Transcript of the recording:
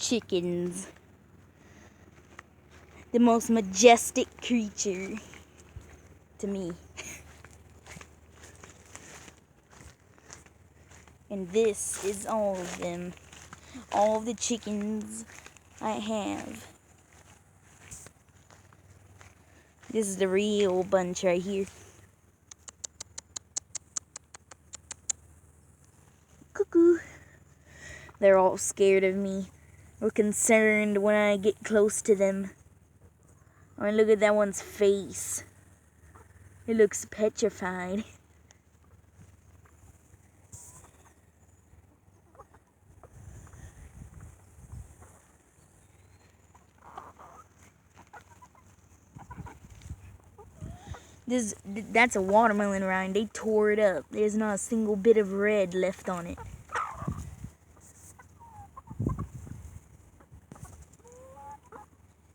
chickens. The most majestic creature to me. And this is all of them. All of the chickens I have. This is the real bunch right here. Cuckoo. They're all scared of me. Or concerned when I get close to them. I mean, look at that one's face. It looks petrified. That's a watermelon rind. They tore it up. There's not a single bit of red left on it.